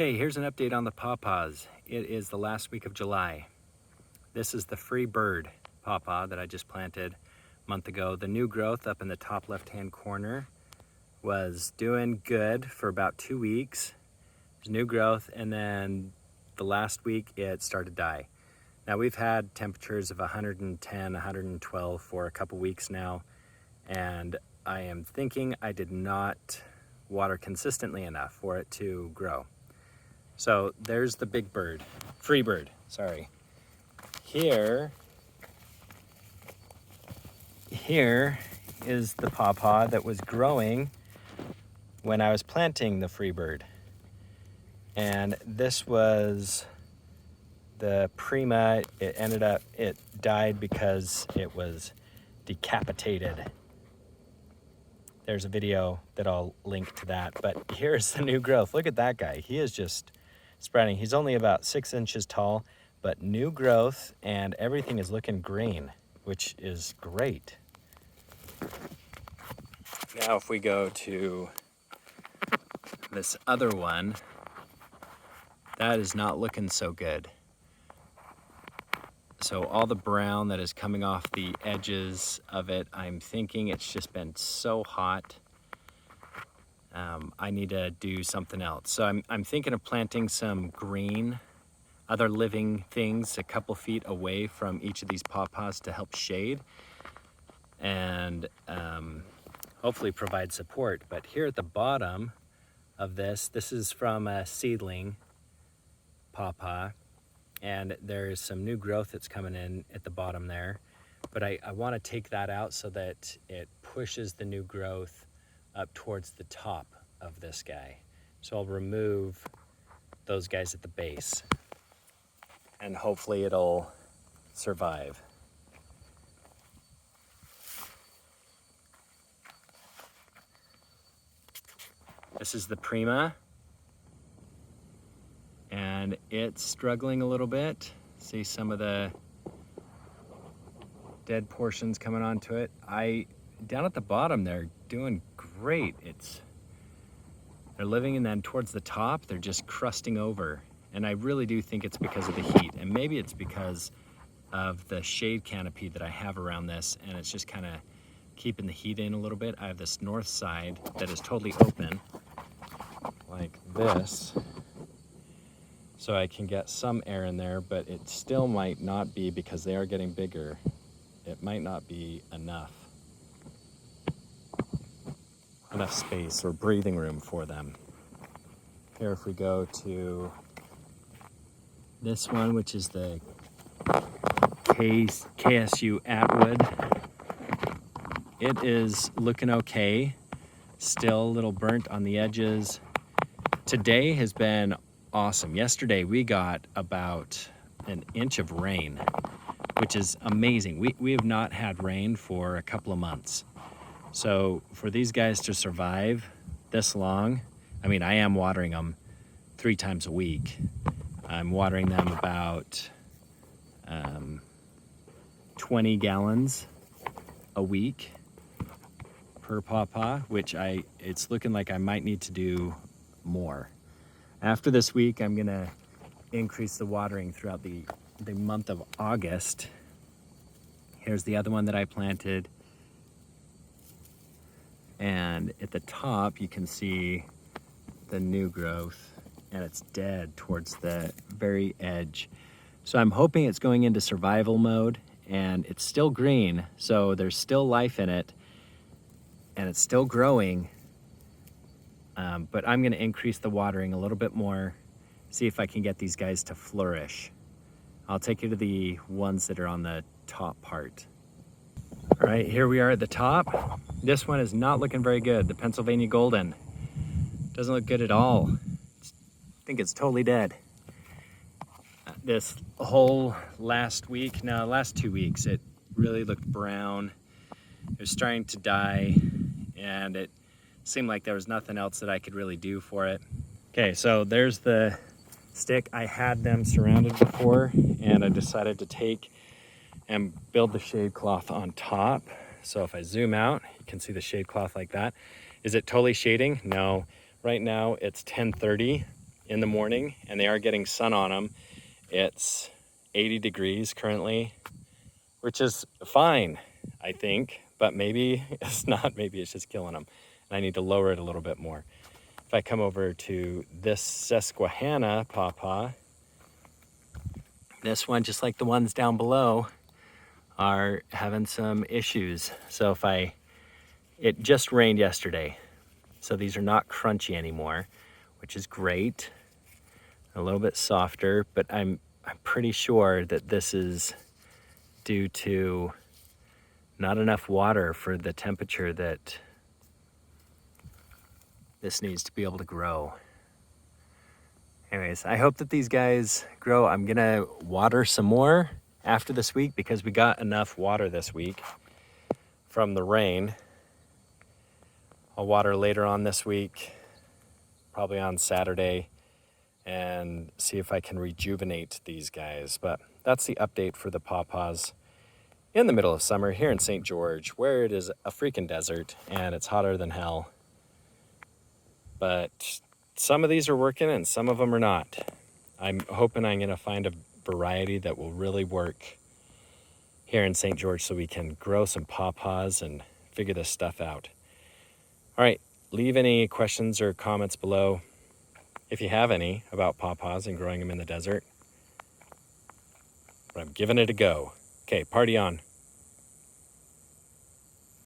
Okay, here's an update on the pawpaws. It is the last week of July. This is the free bird pawpaw that I just planted a month ago. The new growth up in the top left-hand corner was doing good for about 2 weeks. There's new growth, and then the last week it started to die. Now we've had temperatures of 110, 112 for a couple weeks now, and I am thinking I did not water consistently enough for it to grow. So there's the big bird, free bird, sorry. Here is the pawpaw that was growing when I was planting the free bird. And this was the Prima. It died because it was decapitated. There's a video that I'll link to that, but here's the new growth. Look at that guy. He is just spreading. He's only about 6 inches tall, but new growth, and everything is looking green, which is great. Now if we go to this other one, that is not looking so good. So all the brown that is coming off the edges of it, I'm thinking it's just been so hot. I need to do something else. So I'm thinking of planting some green, other living things a couple feet away from each of these pawpaws to help shade and hopefully provide support. But here at the bottom of this is from a seedling pawpaw, and there's some new growth that's coming in at the bottom there. But I want to take that out so that it pushes the new growth up towards the top of this guy. So I'll remove those guys at the base, and hopefully it'll survive. This is the Prima, and it's struggling a little bit. See some of the dead portions coming onto it. Down at the bottom, they're doing great. They're living, and then towards the top, they're just crusting over. And I really do think it's because of the heat, and maybe it's because of the shade canopy that I have around this, and it's just kind of keeping the heat in a little bit. I have this north side that is totally open, like this, so I can get some air in there, but it still might not be, because they are getting bigger. It might not be enough space or breathing room for them. Here, if we go to this one, which is the KSU Atwood, it is looking okay. Still a little burnt on the edges. Today has been awesome. Yesterday we got about an inch of rain, which is amazing. We have not had rain for a couple of months. So for these guys to survive this long, I mean, I am watering them 3 times a week. I'm watering them about 20 gallons a week per pawpaw, which it's looking like I might need to do more. After this week, I'm gonna increase the watering throughout the month of August. Here's the other one that I planted. And at the top, you can see the new growth, and it's dead towards the very edge. So I'm hoping it's going into survival mode, and it's still green, so there's still life in it, and it's still growing. But I'm gonna increase the watering a little bit more, see if I can get these guys to flourish. I'll take you to the ones that are on the top part. All right, here we are at the top. This one is not looking very good. The Pennsylvania Golden doesn't look good at all. I think it's totally dead. This whole last 2 weeks, it really looked brown. It was starting to die, and it seemed like there was nothing else that I could really do for it. Okay, so there's the stick. I had them surrounded before, and I decided to take and build the shade cloth on top. So if I zoom out, you can see the shade cloth like that. Is it totally shading? No. Right now it's 10:30 in the morning, and they are getting sun on them. It's 80 degrees currently, which is fine, I think, but maybe it's not. Maybe it's just killing them, and I need to lower it a little bit more. If I come over to this Susquehanna pawpaw, this one, just like the ones down below, are having some issues. So it just rained yesterday, so these are not crunchy anymore, which is great. A little bit softer, but I'm pretty sure that this is due to not enough water for the temperature that this needs to be able to grow. Anyways, I hope that these guys grow. I'm gonna water some more after this week because we got enough water this week from the rain. I'll water later on this week, probably on Saturday, and see if I can rejuvenate these guys. But that's the update for the pawpaws in the middle of summer here in St. George, where it is a freaking desert and it's hotter than hell. But some of these are working and some of them are not. I'm hoping I'm gonna find a variety that will really work here in St. George so we can grow some pawpaws and figure this stuff out. All right, leave any questions or comments below if you have any about pawpaws and growing them in the desert. But I'm giving it a go. Okay, party on.